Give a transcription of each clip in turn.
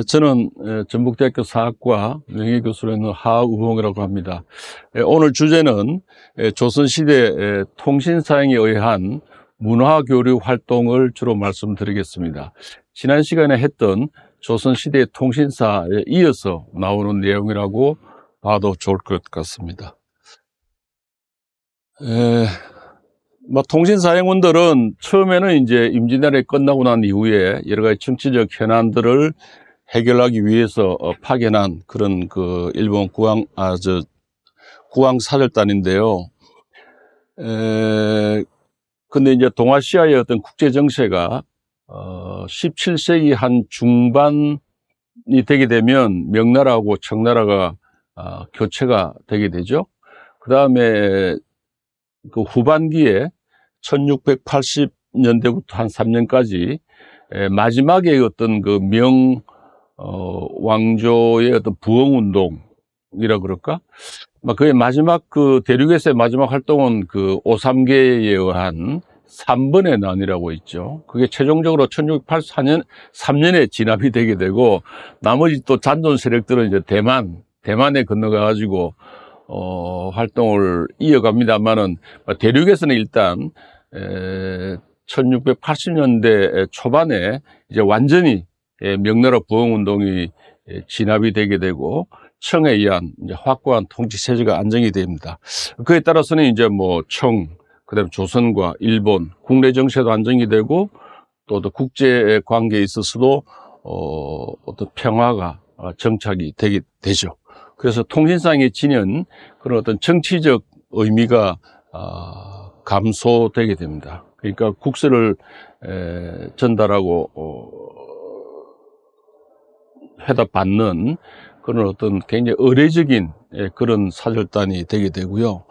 저는 전북대학교 사학과 명예교수로 있는 하우홍이라고 합니다. 오늘 주제는 조선시대 통신사행에 의한 문화교류 활동을 주로 말씀드리겠습니다. 지난 시간에 했던 조선시대 통신사에 이어서 나오는 내용이라고 봐도 좋을 것 같습니다. 통신사행원들은 처음에는 이제 임진왜란이 끝나고 난 이후에 여러 가지 정치적 현안들을 해결하기 위해서 파견한 그런 일본 국왕사절단인데요. 근데 이제 동아시아의 어떤 국제 정세가 17세기 한 중반이 되게 되면 명나라하고 청나라가 교체가 되게 되죠. 그 다음에 그 후반기에 1680년대부터 한 3년까지 마지막에 어떤 그 왕조의 어떤 부흥운동이라 그럴까? 그의 마지막 대륙에서의 마지막 활동은 오삼계에 의한 3번의 난이라고 있죠. 그게 최종적으로 1684년 3년에 진압이 되게 되고, 나머지 또 잔존 세력들은 이제 대만에 건너가가지고 활동을 이어갑니다만은, 대륙에서는 일단 1680년대 초반에 이제 완전히 명나라 부흥운동이 진압이 되게 되고, 청에 의한 이제 확고한 통치 체제가 안정이 됩니다. 그에 따라서는 이제 그다음에 조선과 일본 국내 정세도 안정이 되고, 또 국제 관계에 있어서도 어떤 평화가 정착이 되게 되죠. 그래서 통신상에 지닌 그런 어떤 정치적 의미가 감소되게 됩니다. 그러니까 국서를 전달하고 회답받는 그런 어떤 굉장히 의례적인 그런 사절단이 되게 되고요.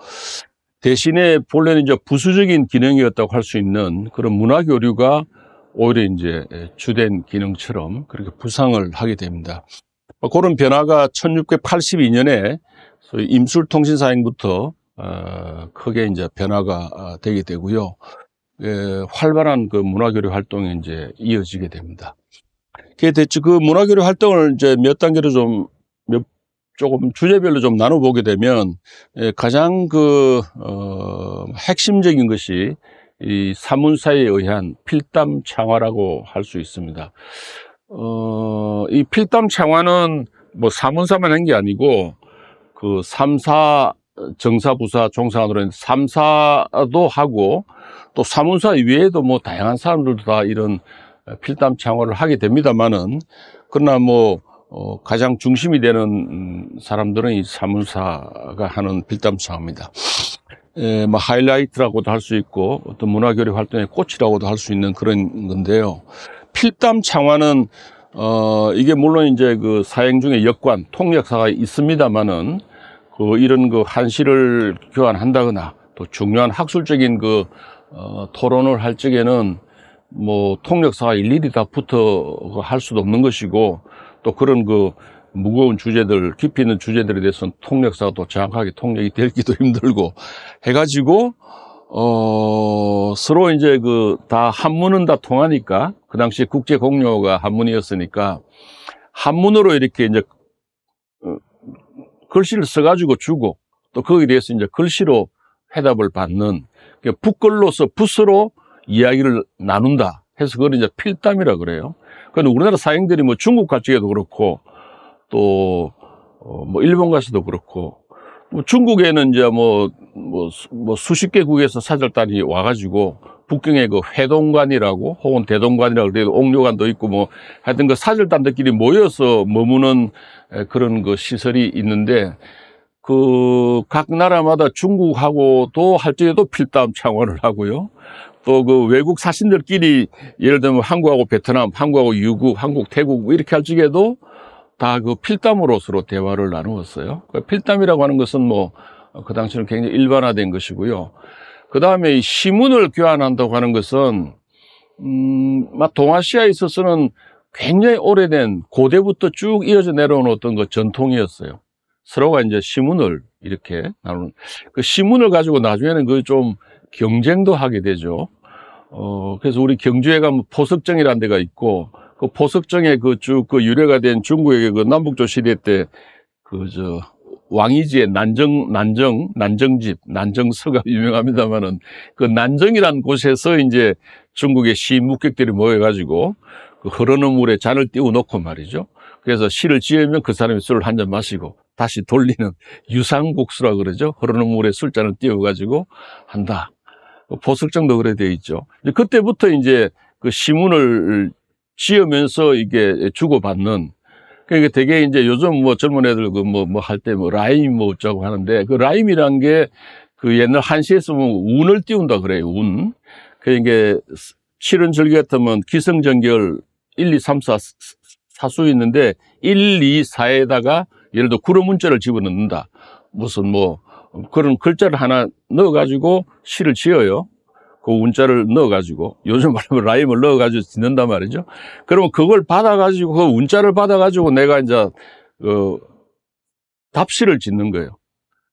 대신에 본래는 이제 부수적인 기능이었다고 할 수 있는 그런 문화교류가 오히려 이제 주된 기능처럼 그렇게 부상을 하게 됩니다. 그런 변화가 1682년에 소위 임술통신사행부터 크게 이제 변화가 되게 되고요. 활발한 문화교류 활동이 이제 이어지게 됩니다. 그 문화교류 활동을 이제 몇 단계로 조금 주제별로 좀 나눠보게 되면, 가장 핵심적인 것이 이 사문사에 의한 필담 창화라고 할 수 있습니다. 이 필담 창화는 사문사만 한 게 아니고, 삼사, 정사부사, 종사관으로 있는 삼사도 하고, 또 사문사 이외에도 다양한 사람들도 다 이런 필담 창화를 하게 됩니다만은, 그러나 가장 중심이 되는 사람들은 이 사문사가 하는 필담 창화입니다. 하이라이트라고도 할 수 있고, 어떤 문화교류 활동의 꽃이라고도 할 수 있는 그런 건데요. 필담 창화는, 이게 물론 이제 사행 중에 역관, 통역사가 있습니다만은, 이런 한시를 교환한다거나, 또 중요한 학술적인 토론을 할 적에는, 통역사가 일일이 다 붙어 할 수도 없는 것이고, 또 그런 무거운 주제들, 깊이 있는 주제들에 대해서는 통역사가 또 정확하게 통역이 되기도 힘들고 해가지고, 서로 이제 다 한문은 다 통하니까, 그 당시에 국제 공료가 한문이었으니까, 한문으로 이렇게 이제, 글씨를 써가지고 주고, 또 거기에 대해서 이제 글씨로 회답을 받는, 붓글로서 붓으로 이야기를 나눈다 해서 그걸 이제 필담이라 그래요. 그런데 우리나라 사행들이 중국 갈 적에도 그렇고, 또, 일본 가서도 그렇고, 중국에는 이제 수십 개국에서 사절단이 와가지고, 북경에 회동관이라고, 혹은 대동관이라고 그래도 옥류관도 있고, 하여튼 사절단들끼리 모여서 머무는 그런 시설이 있는데, 각 나라마다 중국하고도 할 적에도 필담 창화를 하고요. 또 외국 사신들끼리 예를 들면 한국하고 베트남, 한국하고 유국, 한국, 태국 이렇게 할 적에도 다 필담으로 서로 대화를 나누었어요. 필담이라고 하는 것은 그 당시는 굉장히 일반화된 것이고요. 그 다음에 이 시문을 교환한다고 하는 것은, 동아시아에 있어서는 굉장히 오래된 고대부터 쭉 이어져 내려온 어떤 전통이었어요. 서로가 이제 시문을 이렇게 나누는, 시문을 가지고 나중에는 좀 경쟁도 하게 되죠. 그래서 우리 경주에 가면 포석정이라는 데가 있고, 그 포석정에 그 유래가 된 중국의 그 남북조 시대 때 왕이지의 난정집, 난정서가 유명합니다만은 그 난정이라는 곳에서 이제 중국의 시 묵객들이 모여가지고 그 흐르는 물에 잔을 띄워놓고 말이죠. 그래서 시를 지으면 그 사람이 술을 한 잔 마시고 다시 돌리는 유상국수라 그러죠. 흐르는 물에 술잔을 띄워가지고 한다. 포석정도 그래 되어 있죠. 이제 그때부터 이제 그 시문을 지으면서 이게 주고받는, 그러니까 되게 이제 요즘 뭐 젊은 애들 할 때 라임 어쩌고 하는데, 그 라임이란 게 그 옛날 한시에서 운을 띄운다 그래요, 운. 그러니까 실은 절기 같으면 기성전결 1, 2, 3, 4 사수 있는데 1, 2, 4에다가 예를 들어 구름 문자를 집어넣는다. 무슨 그런 글자를 하나 넣어가지고 시를 지어요. 그 운자를 넣어가지고, 요즘 말하면 라임을 넣어가지고 짓는단 말이죠. 그러면 그걸 받아가지고, 그 운자를 받아가지고 내가 이제, 답시를 짓는 거예요.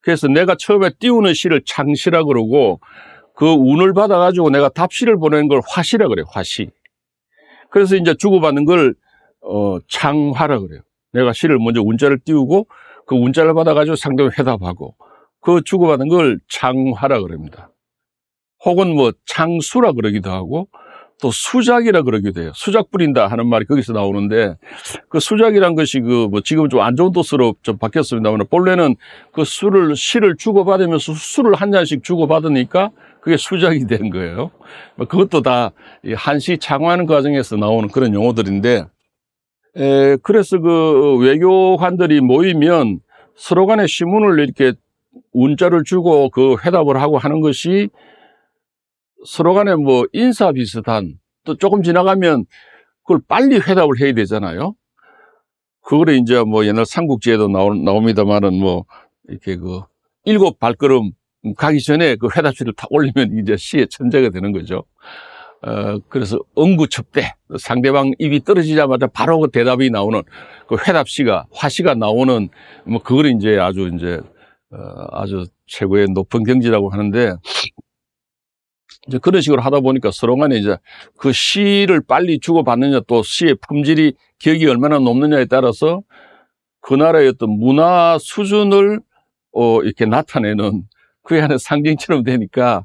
그래서 내가 처음에 띄우는 시를 창시라 그러고, 그 운을 받아가지고 내가 답시를 보내는 걸 화시라 그래요, 화시. 그래서 이제 주고받는 걸, 창화라 그래요. 내가 시를 먼저 운자를 띄우고, 그 운자를 받아가지고 상대방 회답하고, 그 주고받는 걸 창화라 그럽니다. 혹은 창수라 그러기도 하고, 또 수작이라 그러기도 해요. 수작 부린다 하는 말이 거기서 나오는데, 그 수작이란 것이 지금 좀 안 좋은 뜻으로 좀 바뀌었습니다만, 본래는 그 시를 주고받으면서 술을 한 잔씩 주고받으니까 그게 수작이 된 거예요. 그것도 다 한시 창화하는 과정에서 나오는 그런 용어들인데, 그래서 그 외교관들이 모이면 서로 간에 시문을 이렇게 운자를 주고 그 회답을 하고 하는 것이 서로 간에 인사 비슷한, 또 조금 지나가면 그걸 빨리 회답을 해야 되잖아요. 그거를 이제 옛날 삼국지에도 나옵니다만은 이렇게 7발걸음 가기 전에 그 회답시를 탁 올리면 이제 시의 천재가 되는 거죠. 그래서 응구첩대, 상대방 입이 떨어지자마자 바로 그 대답이 나오는 그 회답시가, 화시가 나오는, 그걸 이제 아주 최고의 높은 경지라고 하는데, 이제 그런 식으로 하다 보니까 서로 간에 이제 그 시를 빨리 주고받느냐, 또 시의 품질이 격이 얼마나 높느냐에 따라서 그 나라의 어떤 문화 수준을 이렇게 나타내는 그게 하는 상징처럼 되니까,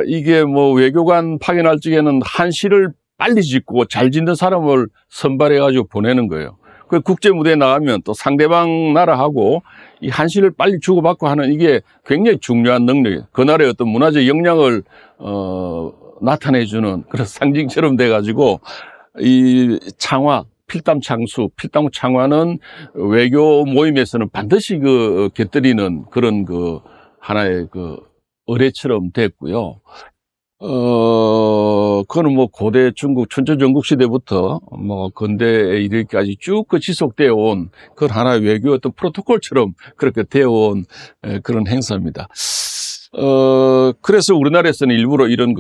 이게 외교관 파견할 적에는 한 시를 빨리 짓고 잘 짓는 사람을 선발해가지고 보내는 거예요. 그 국제무대에 나가면 또 상대방 나라하고 이 한시를 빨리 주고받고 하는, 이게 굉장히 중요한 능력이에요. 그 나라의 어떤 문화적 역량을, 나타내주는 그런 상징처럼 돼가지고, 이 창화, 필담창수, 필담창화는 외교 모임에서는 반드시 곁들이는 그런 하나의 의례처럼 됐고요. 그거는 고대 중국 춘추전국 시대부터 근대에 이르기까지 쭉 지속되어 온 그런 하나의 외교 어떤 프로토콜처럼 그렇게 되어 온 그런 행사입니다. 그래서 우리나라에서는 일부러 이런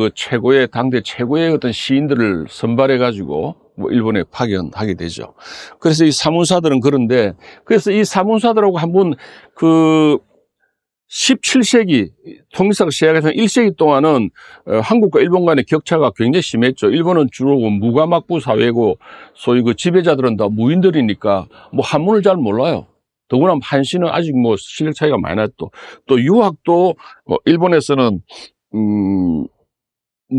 당대 최고의 어떤 시인들을 선발해가지고 일본에 파견하게 되죠. 그래서 이 사문사들은 그런데, 그래서 이 사문사들하고 한번 17세기 통일사가 시작해서 1세기 동안은 한국과 일본 간의 격차가 굉장히 심했죠. 일본은 주로 무가막부 사회고, 소위 지배자들은 다 무인들이니까 한문을 잘 몰라요. 더구나 한시는 아직 실력 차이가 많이 났고, 또 유학도 일본에서는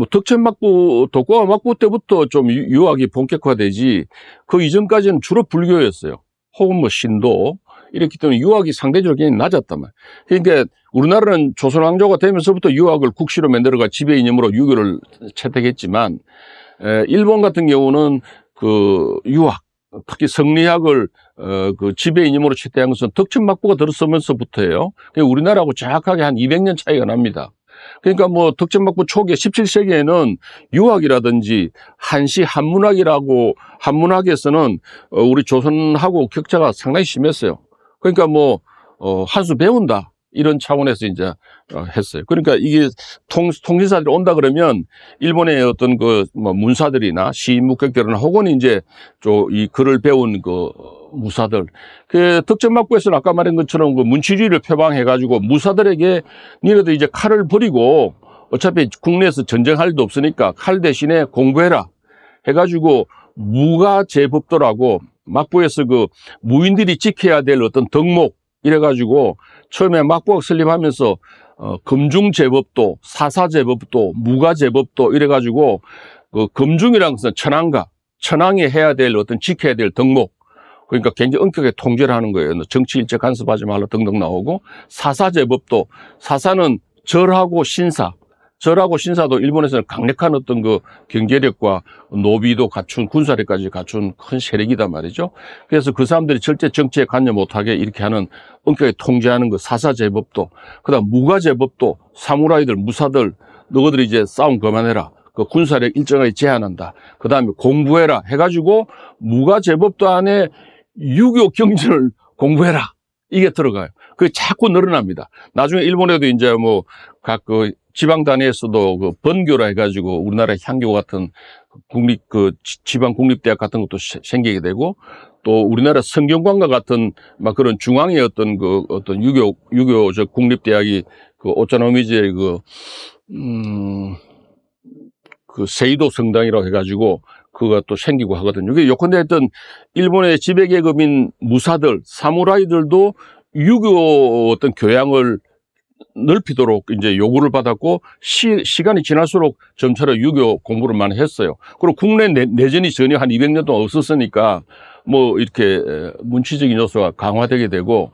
덕천막부, 도쿠가와 막부 때부터 좀 유학이 본격화되지, 그 이전까지는 주로 불교였어요. 혹은 신도. 이렇기 때문에 유학이 상대적으로 굉장히 낮았단 말이에요. 그러니까 우리나라는 조선왕조가 되면서부터 유학을 국시로 만들어가 지배 이념으로 유교를 채택했지만, 일본 같은 경우는 유학, 특히 성리학을 지배 이념으로 채택한 것은 덕천막부가 들어서면서부터예요. 그러니까 우리나라하고 정확하게 한 200년 차이가 납니다. 그러니까 덕천막부 초기에 17세기에는 유학이라든지 한시 한문학이라고, 한문학에서는 우리 조선하고 격차가 상당히 심했어요. 그러니까 한 수 배운다, 이런 차원에서 이제 했어요. 그러니까 이게 통신사들이 온다 그러면 일본의 어떤 문사들이나 시인 묵객들이나 혹은 이제 이 글을 배운 무사들, 덕천막부에서는 아까 말한 것처럼 문치주의를 표방해가지고 무사들에게 니네들 이제 칼을 버리고 어차피 국내에서 전쟁할 일도 없으니까 칼 대신에 공부해라 해가지고 무가제법도라고 막부에서 그 무인들이 지켜야 될 어떤 덕목 이래가지고 처음에 막부학 설립하면서 금중제법도, 사사제법도, 무가제법도 이래가지고 그 금중이라는 것은 천황가, 천황이 해야 될 어떤 지켜야 될 덕목, 그러니까 굉장히 엄격하게 통제를 하는 거예요. 정치 일제 간섭하지 말라 등등 나오고, 사사제법도, 사사는 절하고 신사, 절하고 신사도 일본에서는 강력한 어떤 그 경제력과 노비도 갖춘, 군사력까지 갖춘 큰 세력이단 말이죠. 그래서 그 사람들이 절대 정치에 관여 못하게 이렇게 하는 엄격하게 통제하는 그 사사제법도, 그 다음 무가제법도, 사무라이들, 무사들, 너희들이 이제 싸움 그만해라. 그 군사력 일정하게 제한한다. 그 다음에 공부해라. 해가지고 무가제법도 안에 유교 경전을 공부해라. 이게 들어가요. 그게 자꾸 늘어납니다. 나중에 일본에도 이제 뭐 각 그 지방 단위에서도 그 번교라 해가지고 우리나라 향교 같은 국립 그 지방 국립대학 같은 것도 생기게 되고, 또 우리나라 성균관과 같은 막 그런 중앙의 어떤 그 어떤 유교적 국립대학이 그 오차노미즈의 그 세이도 성당이라고 해가지고 그가 또 생기고 하거든요. 이게 요컨대 했던 일본의 지배계급인 무사들, 사무라이들도 유교 어떤 교양을 넓히도록 이제 요구를 받았고, 시간이 지날수록 점차로 유교 공부를 많이 했어요. 그리고 국내 내전이 전혀 한 200년 동안 없었으니까 뭐 이렇게 문치적인 요소가 강화되게 되고,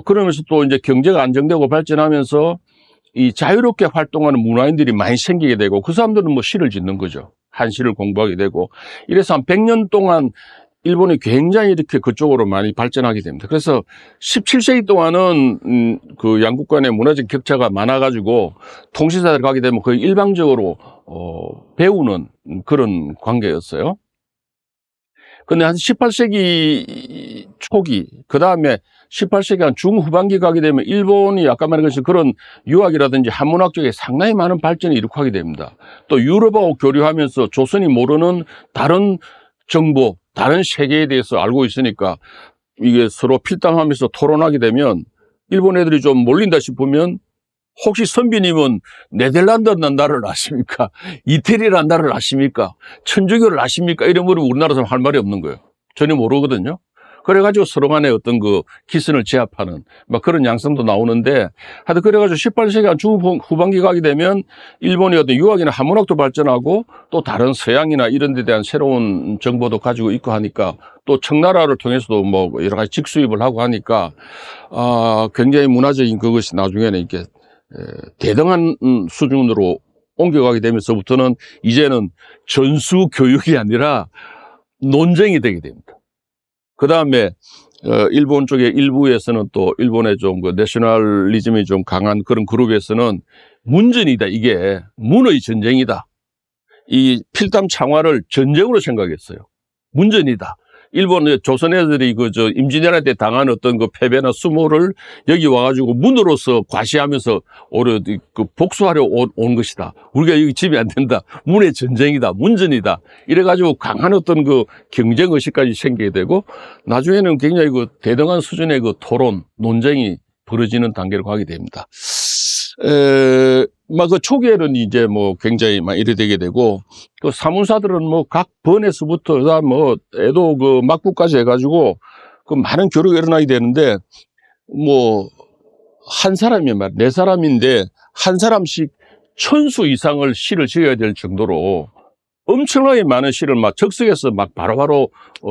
그러면서 또 이제 경제가 안정되고 발전하면서 이 자유롭게 활동하는 문화인들이 많이 생기게 되고, 그 사람들은 뭐 시를 짓는 거죠. 한시를 공부하게 되고, 이래서 한 100년 동안 일본이 굉장히 이렇게 그쪽으로 많이 발전하게 됩니다. 그래서 17세기 동안은 그 양국 간의 문화적 격차가 많아가지고 통치사들 가게 되면 거의 일방적으로 배우는 그런 관계였어요. 근데 한 18세기 초기, 그 다음에 18세기 한 중후반기 가게 되면 일본이 아까 말한 것처럼 그런 유학이라든지 한문학 쪽에 상당히 많은 발전을 이룩하게 됩니다. 또 유럽하고 교류하면서 조선이 모르는 다른 정보, 다른 세계에 대해서 알고 있으니까 이게 서로 필담하면서 토론하게 되면 일본 애들이 좀 몰린다 싶으면, 혹시 선비님은 네덜란드라는 나라를 아십니까? 이태리라는 나라를 아십니까? 천주교를 아십니까? 이런 거를 우리나라 사람 할 말이 없는 거예요. 전혀 모르거든요. 그래가지고 서로 간에 어떤 그 기선을 제압하는 막 그런 양상도 나오는데, 하여튼 그래가지고 18세기 한 중후반기 가게 되면 일본이 어떤 유학이나 한문학도 발전하고 또 다른 서양이나 이런 데 대한 새로운 정보도 가지고 있고 하니까, 또 청나라를 통해서도 뭐 여러 가지 직수입을 하고 하니까 굉장히 문화적인 그것이 나중에는 이렇게 대등한 수준으로 옮겨가게 되면서부터는 이제는 전수 교육이 아니라 논쟁이 되게 됩니다. 그 다음에 일본 쪽의 일부에서는 또 일본의 좀 그 내셔널리즘이 좀 강한 그런 그룹에서는 문전이다, 이게 문의 전쟁이다, 이 필담 창화를 전쟁으로 생각했어요. 문전이다. 일본 조선 애들이 임진왜란때 당한 어떤 그 패배나 수모를 여기 와가지고 문으로서 과시하면서 오히려 그 복수하려 온 것이다. 우리가 여기 집이 안 된다. 문의 전쟁이다. 문전이다. 이래가지고 강한 어떤 그 경쟁 의식까지 생기게 되고, 나중에는 굉장히 그 대등한 수준의 그 토론, 논쟁이 벌어지는 단계로 가게 됩니다. 막 그 초기에는 이제 뭐 굉장히 막 이래 되게 되고, 그 사문사들은 뭐 각 번에서부터 그다음 뭐 에도 그 막부까지 해가지고 그 많은 교류가 일어나게 되는데, 뭐 한 사람이 말 4사람인데 한 사람씩 1000수 이상을 시를 지어야 될 정도로 엄청나게 많은 시를 막 적석에서 막 바로바로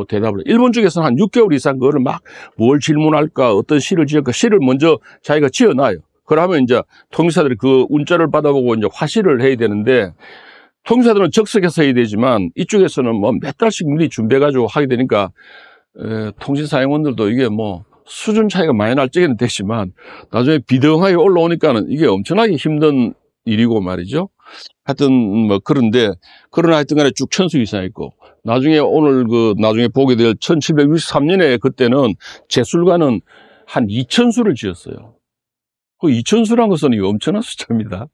대답을. 일본 쪽에서는 한 6개월 이상 그거를 막 뭘 질문할까, 어떤 시를 지을까, 시를 먼저 자기가 지어놔요. 그러면 이제 통일사들이 그 운자를 받아보고 이제 화시를 해야 되는데, 통일사들은 적석해서 해야 되지만 이쪽에서는 뭐 몇 달씩 미리 준비해가지고 하게 되니까 통신사행원들도 이게 뭐 수준 차이가 많이 날 적에는 되지만 나중에 비등하게 올라오니까는 이게 엄청나게 힘든 일이고 말이죠. 하여튼 뭐 그런데, 그러나 하여튼 간에 쭉 1000수 이상 있고, 나중에 오늘 나중에 보게 될 1763년에 그때는 제술가는 한 2000수를 지었어요. 그 2000수란 것은 엄청난 숫자입니다.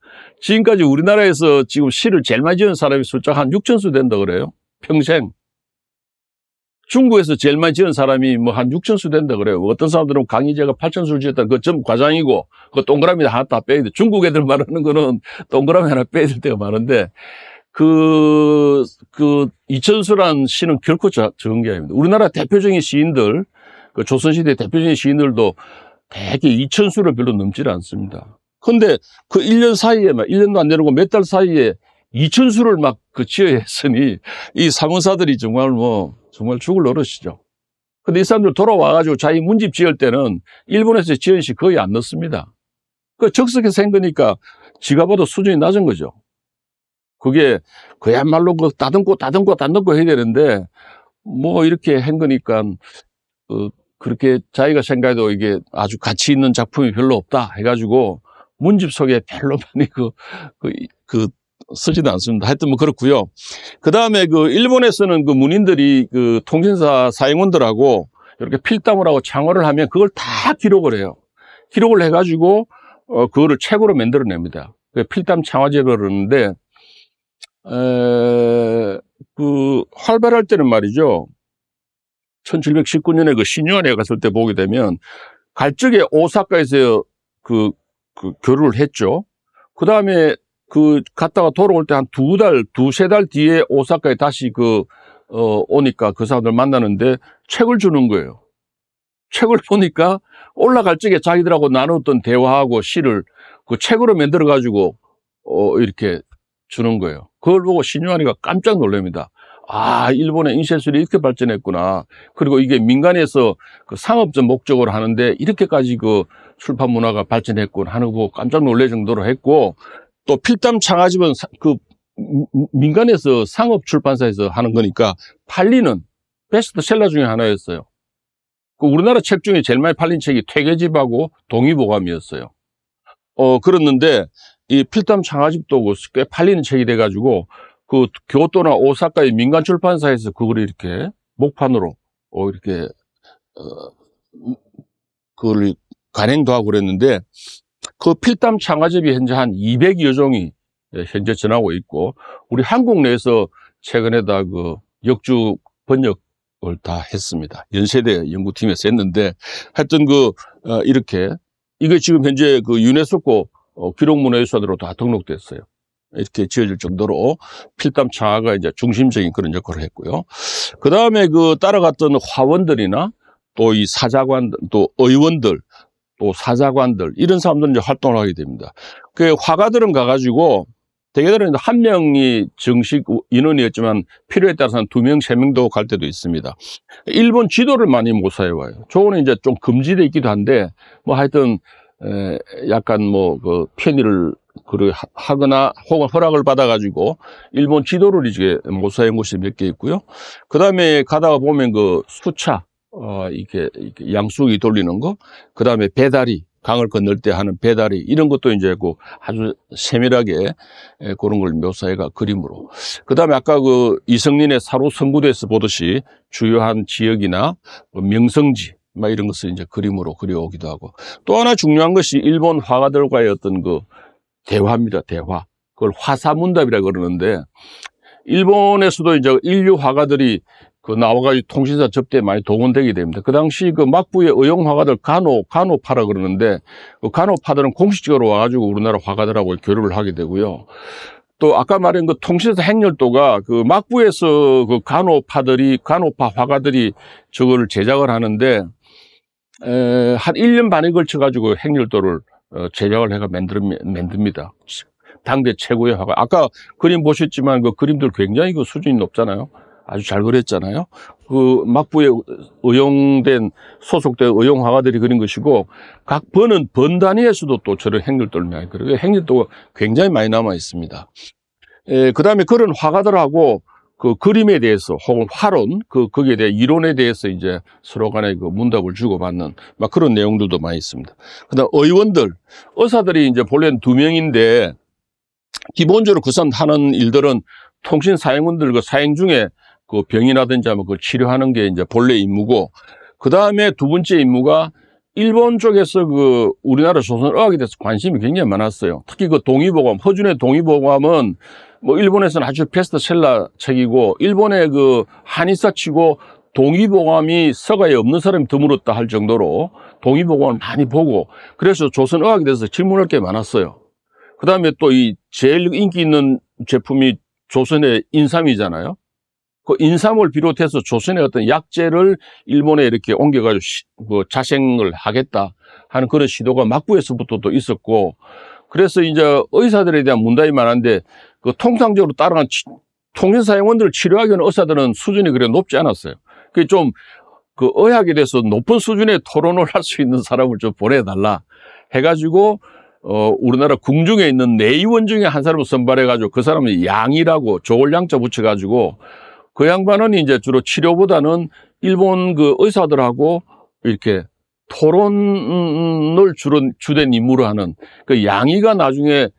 지금까지 우리나라에서 지금 시를 제일 많이 지은 사람이 숫자가 한 6000수 된다 그래요. 평생. 중국에서 제일 많이 지은 사람이 뭐 한 6000수 된다 그래요. 어떤 사람들은 강희제가 8000수를 지었다. 그거 전부 과장이고, 그 동그라미 하나 다 빼야 돼. 중국 애들 말하는 거는 동그라미 하나 빼야 될 때가 많은데, 이천수란 시는 결코 적은 게 아닙니다. 우리나라 대표적인 시인들, 그 조선시대 대표적인 시인들도 대개 이천수를 별로 넘지 않습니다. 근데 그 1년 사이에, 1년도 안 되고 몇 달 사이에 이천수를 막 지어야 했으니, 이 사문사들이 정말 정말 죽을 노릇이죠. 근데 이 사람들 돌아와가지고 자기 문집 지을 때는 일본에서 지은 시 거의 안 넣습니다. 그 적석에서 한 거니까 지가 봐도 수준이 낮은 거죠. 그게 그야말로 다듬고 해야 되는데, 이렇게 한 거니까, 그렇게 자기가 생각해도 이게 아주 가치 있는 작품이 별로 없다 해가지고 문집 속에 별로 많이 쓰지도 않습니다. 하여튼 그렇고요. 그 다음에 일본에서는 문인들이 통신사 사행원들하고 이렇게 필담을 하고 창호를 하면 그걸 다 기록을 해요. 기록을 해가지고 그거를 책으로 만들어냅니다. 필담 창화제를 그러는데, 활발할 때는 말이죠. 1719년에 신유안에 갔을 때 보게 되면, 갈적에 오사카에서 교류를 했죠. 그 다음에 갔다가 돌아올 때 한 두세 달 뒤에 오사카에 다시 오니까 그 사람들 만나는데 책을 주는 거예요. 책을 보니까 올라갈 적에 자기들하고 나눴던 대화하고 시를 책으로 만들어가지고, 이렇게 주는 거예요. 그걸 보고 신유안이가 깜짝 놀랍니다. 아, 일본의 인쇄술이 이렇게 발전했구나. 그리고 이게 민간에서 상업적 목적으로 하는데 이렇게까지 출판 문화가 발전했구나 하는 거 보고 깜짝 놀랄 정도로 했고, 또 필담 창화집은 민간에서 상업 출판사에서 하는 거니까 팔리는 베스트셀러 중에 하나였어요. 우리나라 책 중에 제일 많이 팔린 책이 퇴계집하고 동의보감이었어요. 그랬는데 이 필담 창화집도 꽤 팔리는 책이 돼가지고 교토나 오사카의 민간 출판사에서 그걸 이렇게 목판으로 이렇게 그걸 간행도 하고 그랬는데, 그 필담 창화집이 현재 한 200여 종이 현재 전하고 있고, 우리 한국 내에서 최근에 다 역주 번역을 다 했습니다. 연세대 연구팀에서 했는데, 하여튼 이렇게 이게 지금 현재 유네스코 기록문화유산으로 다 등록됐어요. 이렇게 지어질 정도로 필담 창화가 이제 중심적인 그런 역할을 했고요. 그 다음에 따라갔던 화원들이나 또 이 사자관, 또 의원들, 또 사자관들, 이런 사람들은 이제 활동을 하게 됩니다. 화가들은 가가지고, 대개들은 한 명이 정식 인원이었지만 필요에 따라서는 2명, 3명도 갈 때도 있습니다. 일본 지도를 많이 모사해와요. 저거는 이제 좀 금지되어 있기도 한데, 하여튼, 약간 편의를 하거나 혹은 허락을 받아가지고 일본 지도를 이제 모사한 곳이 몇 개 있고요. 그 다음에 가다가 보면 수차, 이렇게 양수기 돌리는 거, 그 다음에 배다리, 강을 건널 때 하는 배다리, 이런 것도 이제 아주 세밀하게 그런 걸 묘사해가 그림으로. 그 다음에 아까 이성린의 사로 성구대에서 보듯이 주요한 지역이나 명성지, 이런 것을 이제 그림으로 그려오기도 하고. 또 하나 중요한 것이 일본 화가들과의 어떤 대화입니다, 대화. 그걸 화사문답이라고 그러는데, 일본에서도 이제 인류 화가들이 나와가지고 통신사 접대에 많이 동원되게 됩니다. 그 당시 막부의 의용 화가들 간호파라 그러는데, 간호파들은 공식적으로 와가지고 우리나라 화가들하고 교류를 하게 되고요. 또 아까 말한 통신사 행렬도가 막부에서 간호파 화가들이 저거를 제작을 하는데, 한 1년 반에 걸쳐가지고 행렬도를 제작을 해가 만듭니다. 당대 최고의 화가. 아까 그림 보셨지만 그림들 굉장히 수준이 높잖아요. 아주 잘 그렸잖아요. 막부에 소속된 의용 화가들이 그린 것이고, 각 번 단위에서도 또 저런 행렬도를 많이 그려요. 행렬도가 굉장히 많이 남아 있습니다. 그 다음에 그런 화가들하고 그림에 대해서 혹은 화론, 거기에 대한 이론에 대해서 이제 서로 간에 문답을 주고받는 그런 내용들도 많이 있습니다. 그 다음 의사들이 이제 본래는 2명인데, 기본적으로 그 사람 하는 일들은 통신 사행원들 사행 중에 병이라든지 하면 치료하는 게 이제 본래 임무고, 그 다음에 두 번째 임무가 일본 쪽에서 우리나라 조선의학에 대해서 관심이 굉장히 많았어요. 특히 동의보감, 허준의 동의보감은 일본에서는 아주 베스트셀러 책이고, 일본의 한의사 치고 동의보감이 서가에 없는 사람이 드물었다 할 정도로 동의보감을 많이 보고, 그래서 조선의학에 대해서 질문할 게 많았어요. 그 다음에 또 제일 인기 있는 제품이 조선의 인삼이잖아요. 그 인삼을 비롯해서 조선의 어떤 약재를 일본에 이렇게 옮겨가지고 뭐 자생을 하겠다 하는 그런 시도가 막부에서부터도 있었고, 그래서 이제 의사들에 대한 문답이 많은데 그 통상적으로 따라간 통신사용원들을 치료하기에는 의사들은 수준이 그래 높지 않았어요. 그 좀 그 의학에 대해서 높은 수준의 토론을 할 수 있는 사람을 좀 보내달라 해가지고 우리나라 궁중에 있는 내의원 중에 한 사람을 선발해가지고 그 사람은 양이라고 조을 양자 붙여가지고 그 양반은 이제 주로 치료보다는 일본 그 의사들하고 이렇게 토론을 주로 주된 임무로 하는 그 양이가 나중에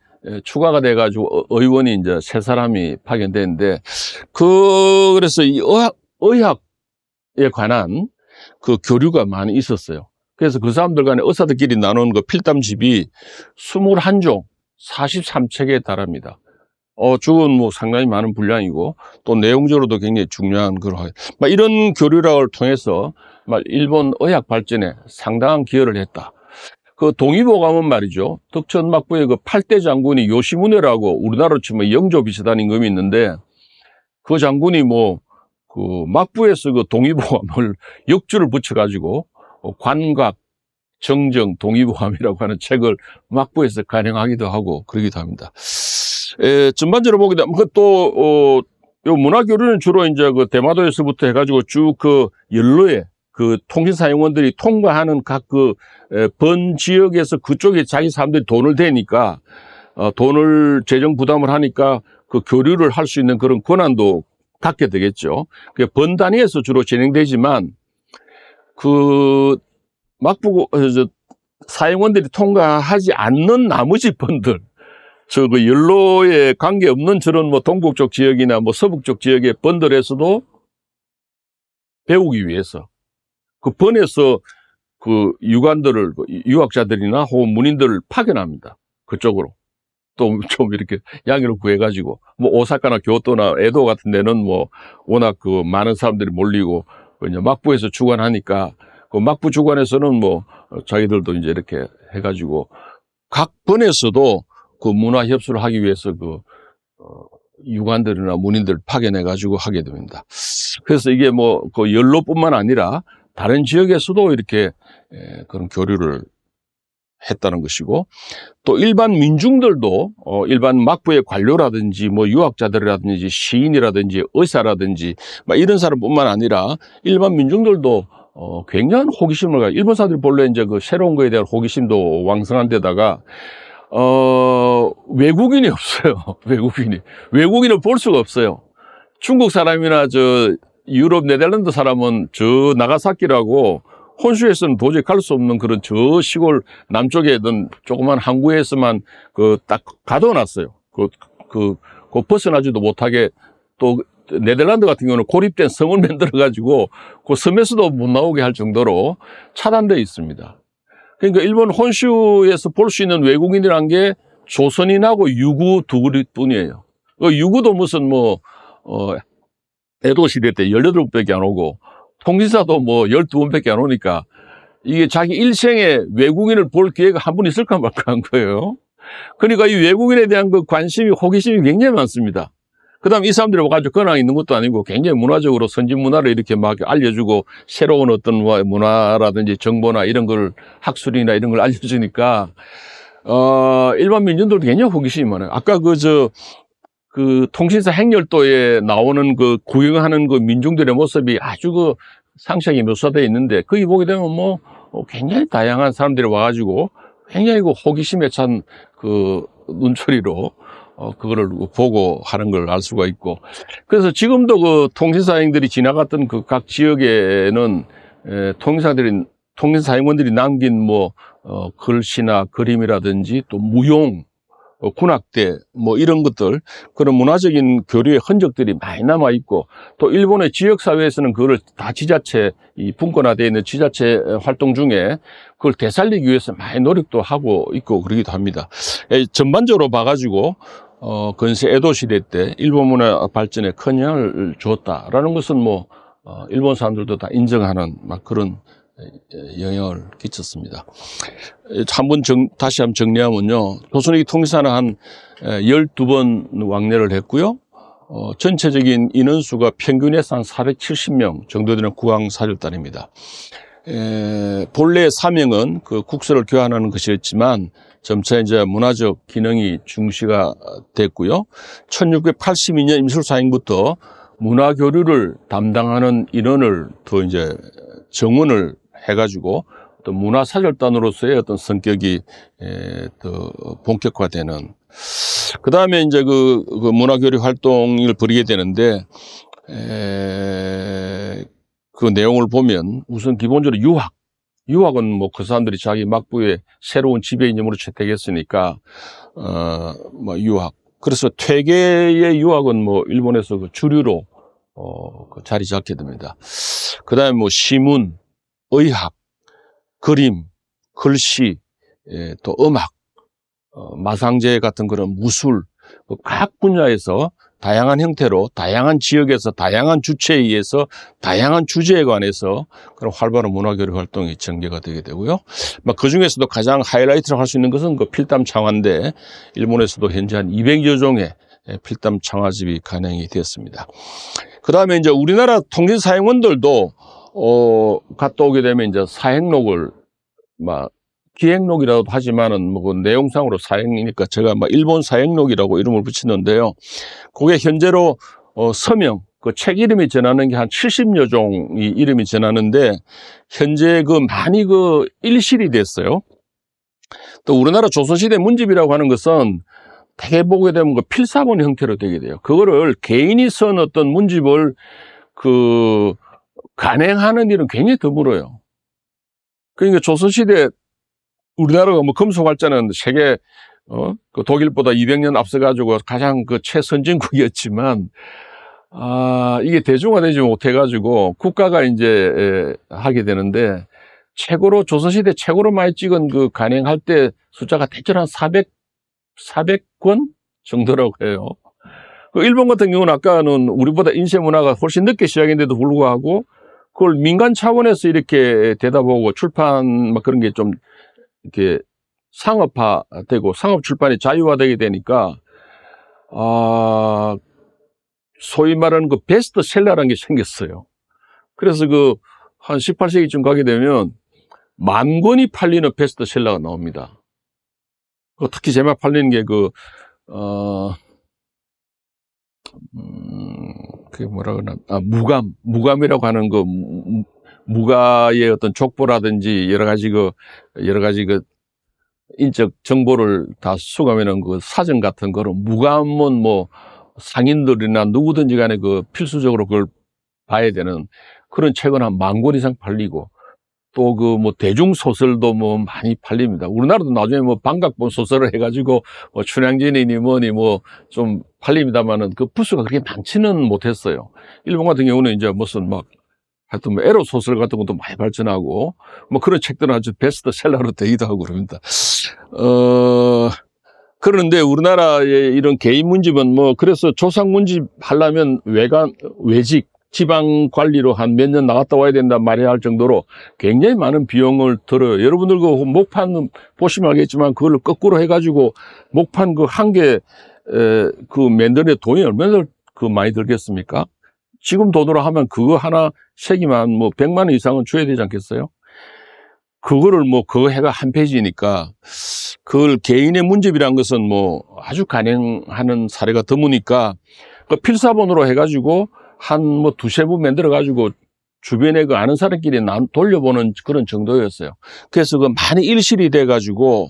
추가가 돼가지고 의원이 이제 세 사람이 파견되는데 그래서 이 의학에 관한 그 교류가 많이 있었어요. 그래서 그 사람들 간에 의사들끼리 나누는 그 필담집이 21종, 43책에 달합니다. 죽은 뭐 상당히 많은 분량이고 또 내용적으로도 굉장히 중요한 그런 이런 교류를 통해서 일본 의학 발전에 상당한 기여를 했다. 그 동의보 가면 말이죠. 덕천 막부의 그 8대 장군이 요시무네라고 우리나라로 치면 영조 비슷한 임금이 있는데 그 장군이 뭐 그 막부에서 그 동의보감을 역주를 붙여가지고 관각, 정정, 동의보감이라고 하는 책을 막부에서 간행하기도 하고 그러기도 합니다. 전반적으로 보게 되면 또 요 문화교류는 주로 이제 그 대마도에서부터 해가지고 쭉 그 연로에 그 통신사용원들이 통과하는 각 그 번 지역에서 그쪽에 자기 사람들이 돈을 대니까 돈을 재정 부담을 하니까 그 교류를 할 수 있는 그런 권한도 갖게 되겠죠. 그 번 단위에서 주로 진행되지만 그 막부 사용원들이 통과하지 않는 나머지 번들 그 연로에 관계없는 저런 뭐 동북쪽 지역이나 뭐 서북쪽 지역의 번들에서도 배우기 위해서 그 번에서 그 유관들을 유학자들이나 혹은 문인들을 파견합니다. 그쪽으로 또 좀 이렇게 양해를 구해가지고 뭐 오사카나 교토나 에도 같은 데는 뭐 워낙 그 많은 사람들이 몰리고 이제 막부에서 주관하니까 그 막부 주관에서는 뭐 자기들도 이제 이렇게 해가지고 각 번에서도 그 문화 협수를 하기 위해서 그 유관들이나 문인들을 파견해가지고 하게 됩니다. 그래서 이게 뭐 그 연로뿐만 아니라 다른 지역에서도 이렇게 그런 교류를 했다는 것이고 또 일반 민중들도 일반 막부의 관료라든지 뭐 유학자들이라든지 시인이라든지 의사라든지 막 이런 사람뿐만 아니라 일반 민중들도 굉장한 호기심을 가지고 일본 사람들이 본래 이제 그 새로운 거에 대한 호기심도 왕성한 데다가 외국인이 없어요. 외국인을 볼 수가 없어요. 중국 사람이나 저 유럽 네덜란드 사람은 저 나가사키라고 혼슈에서는 도저히 갈 수 없는 그런 저 시골 남쪽에 있던 조그만 항구에서만 그 딱 가둬놨어요. 그 벗어나지도 못하게 또 네덜란드 같은 경우는 고립된 성을 만들어가지고 그 섬에서도 못 나오게 할 정도로 차단되어 있습니다. 그러니까 일본 혼슈에서 볼 수 있는 외국인이란 게 조선인하고 유구 두 그릇뿐이에요. 유구도 무슨 뭐 에도 시대 때 18번밖에 안 오고 통신사도 뭐 12번밖에 안 오니까 이게 자기 일생에 외국인을 볼 기회가 한 번 있을까 말까 한 거예요. 그러니까 이 외국인에 대한 그 관심이 호기심이 굉장히 많습니다. 그다음 이 사람들이 와가지고 근황 있는 것도 아니고 굉장히 문화적으로 선진 문화를 이렇게 막 알려주고 새로운 어떤 문화라든지 정보나 이런 걸 학술이나 이런 걸 알려주니까 일반 민중들도 굉장히 호기심이 많아요. 아까 그 통신사 행렬도에 나오는 그 구경하는 그 민중들의 모습이 아주 그 상세하게 묘사되어 있는데 거기 보게 되면 뭐 굉장히 다양한 사람들이 와가지고 굉장히 그 호기심에 찬 그 눈초리로 그거를 보고 하는 걸 알 수가 있고 그래서 지금도 그 통신사행들이 지나갔던 그 각 지역에는 통신사행원들이 남긴 뭐 글씨나 그림이라든지 또 무용 군악대 뭐 이런 것들 그런 문화적인 교류의 흔적들이 많이 남아 있고 또 일본의 지역 사회에서는 그걸 다 지자체 이 분권화되어 있는 지자체 활동 중에 그걸 되살리기 위해서 많이 노력도 하고 있고 그러기도 합니다. 전반적으로 봐가지고 건세 에도 시대 때 일본 문화 발전에 큰 영향을 주었다라는 것은 뭐 일본 사람들도 다 인정하는 막 그런 영향을 끼쳤습니다. 다시 한번 정리하면요. 조선의 통신사는 한 12번 왕래를 했고요. 전체적인 인원수가 평균에서 한 470명 정도 되는 국왕사절단입니다. 본래 사명은 그 국서를 교환하는 것이었지만 점차 이제 문화적 기능이 중시가 됐고요. 1682년 임술사행부터 문화교류를 담당하는 인원을 더 이제 정원을 해가지고 또 문화사절단으로서의 어떤 성격이 더 본격화되는. 그 다음에 이제 그 문화교류 활동을 벌이게 되는데, 그 내용을 보면 우선 기본적으로 유학은 뭐 그 사람들이 자기 막부에 새로운 지배이념으로 채택했으니까, 뭐 유학. 그래서 퇴계의 유학은 뭐 일본에서 그 주류로, 그 자리 잡게 됩니다. 그 다음에 뭐 시문, 의학, 그림, 글씨, 또 음악, 마상제 같은 그런 무술, 각 분야에서 다양한 형태로, 다양한 지역에서, 다양한 주체에 의해서, 다양한 주제에 관해서 그런 활발한 문화교류 활동이 전개가 되게 되고요. 그 중에서도 가장 하이라이트로 할 수 있는 것은 그 필담 창화인데, 일본에서도 현재 한 200여 종의 필담 창화집이 간행이 되었습니다. 그 다음에 이제 우리나라 통신사행원들도, 갔다 오게 되면 이제 사행록을, 기행록이라도 하지만은 뭐 그 내용상으로 사행이니까 제가 일본 사행록이라고 이름을 붙이는데요. 그게 현재로 서명, 그 책 이름이 전하는 게 한 70여 종이 이름이 전하는데 현재 그 많이 그 일실이 됐어요. 또 우리나라 조선시대 문집이라고 하는 것은 대개 보게 되면 그 필사본 형태로 되게 돼요. 그거를 개인이 쓴 어떤 문집을 그 간행하는 일은 굉장히 드물어요. 그러니까 조선시대 우리나라가 뭐 금속 발전은 세계 그 독일보다 200년 앞서가지고 가장 그 최선진국이었지만 이게 대중화되지 못해가지고 국가가 이제 하게 되는데 최고로 조선시대 최고로 많이 찍은 그 간행할 때 숫자가 대략 한 400권 정도라고 해요. 그 일본 같은 경우는 아까는 우리보다 인쇄 문화가 훨씬 늦게 시작했는데도 불구하고 그걸 민간 차원에서 이렇게 대답하고 출판 그런 게 좀 이렇게 상업화되고 상업 출판이 자유화되게 되니까 소위 말하는 그 베스트셀러라는 게 생겼어요. 그래서 그 한 18세기쯤 가게 되면 10,000권이 팔리는 베스트셀러가 나옵니다. 특히 제막 팔리는 게 그게 뭐라 그러나 무감이라고 하는 그 무가의 어떤 족보라든지 여러 가지 그 인적 정보를 다 수감해놓은 그 사전 같은 거로 무감은 뭐 상인들이나 누구든지 간에 그 필수적으로 그걸 봐야 되는 그런 책은 한 10,000권 이상 팔리고 또 그 뭐 대중소설도 뭐 많이 팔립니다. 우리나라도 나중에 뭐 반각본 소설을 해가지고 뭐 춘향전이니 뭐니 뭐 좀 팔립니다만은 그 부수가 그렇게 많지는 못했어요. 일본 같은 경우는 이제 무슨 하여튼 뭐 에로 소설 같은 것도 많이 발전하고 뭐 그런 책들은 아주 베스트셀러로 되기도 하고 그럽니다. 그런데 우리나라의 이런 개인 문집은 뭐 그래서 조상 문집 하려면 외직 지방 관리로 한 몇 년 나갔다 와야 된다 말해야 할 정도로 굉장히 많은 비용을 들어요. 여러분들 그 목판 보시면 알겠지만 그걸 거꾸로 해가지고 목판 그 한 개 그 만드는 돈이 얼마나 그 많이 들겠습니까? 지금 돈으로 하면 그거 하나 책이만 뭐 100만 원 이상은 줘야 되지 않겠어요? 그거를 뭐 그거 해가 한 페이지니까 그걸 개인의 문집이란 것은 뭐 아주 간행하는 사례가 드무니까 그 필사본으로 해가지고 한 뭐 두세 부 만들어가지고 주변에 그 아는 사람끼리 돌려보는 그런 정도였어요. 그래서 그 많이 일실이 돼가지고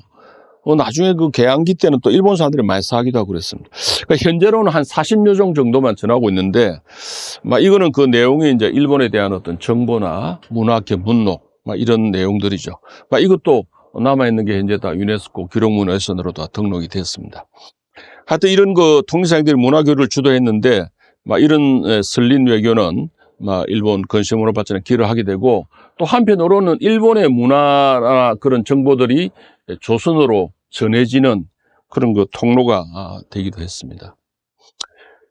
나중에 그 개항기 때는 또 일본 사람들이 많이 사기도 하고 그랬습니다. 그러니까 현재로는 한 40여 종 정도만 전하고 있는데, 이거는 그 내용이 이제 일본에 대한 어떤 정보나 문화계 문록, 이런 내용들이죠. 이것도 남아있는 게 현재 다 유네스코 기록문화유산으로 다 등록이 됐습니다. 하여튼 이런 그 통일사행들이 문화교류를 주도했는데, 이런 설린 외교는 일본 근시문화 발전에 기여를 하게 되고 또 한편으로는 일본의 문화나 그런 정보들이 조선으로 전해지는 그런 그 통로가 되기도 했습니다.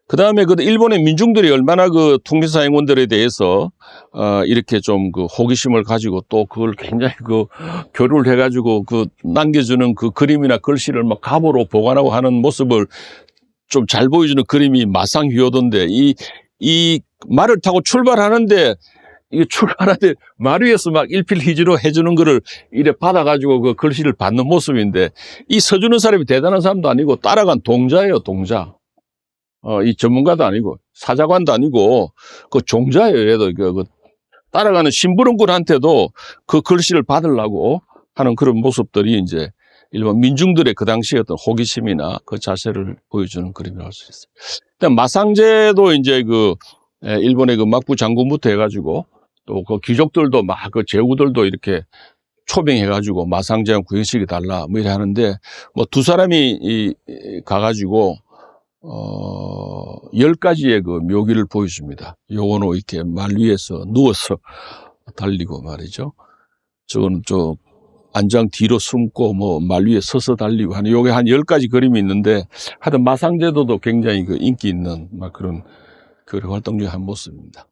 그 다음에 그 일본의 민중들이 얼마나 그 통일사행원들에 대해서 이렇게 좀 그 호기심을 가지고 또 그걸 굉장히 그 교류를 해가지고 그 남겨주는 그 그림이나 글씨를 막 갑오로 보관하고 하는 모습을 좀 잘 보여주는 그림이 마상휘호도인데, 이 말을 타고 출발하는데, 이게 출발하는데 말 위에서 막 일필휘지로 해주는 거를 이래 받아가지고 그 글씨를 받는 모습인데, 이 서주는 사람이 대단한 사람도 아니고 따라간 동자예요, 동자. 이 전문가도 아니고 사자관도 아니고 그 종자예요. 얘도 그 따라가는 심부름꾼한테도 그 글씨를 받으려고 하는 그런 모습들이 이제 일본 민중들의 그 당시의 어떤 호기심이나 그 자세를 보여주는 그림이라고 할 수 있어요. 일단 마상제도 이제 그 일본의 그 막부 장군부터 해가지고 또 그 귀족들도 막 그 제후들도 이렇게 초빙해가지고 마상제랑 구형식이 달라 뭐 이래 하는데, 뭐 두 사람이 가가지고 10가지의 그 묘기를 보여줍니다. 요거는 이렇게 말 위에서 누워서 달리고 말이죠. 저거는 좀 안장 뒤로 숨고 뭐 말 위에 서서 달리고 하는, 요게 한 10가지 그림이 있는데, 하여튼 마상제도도 굉장히 그 인기 있는 막 그런 활동 중의 한 모습입니다.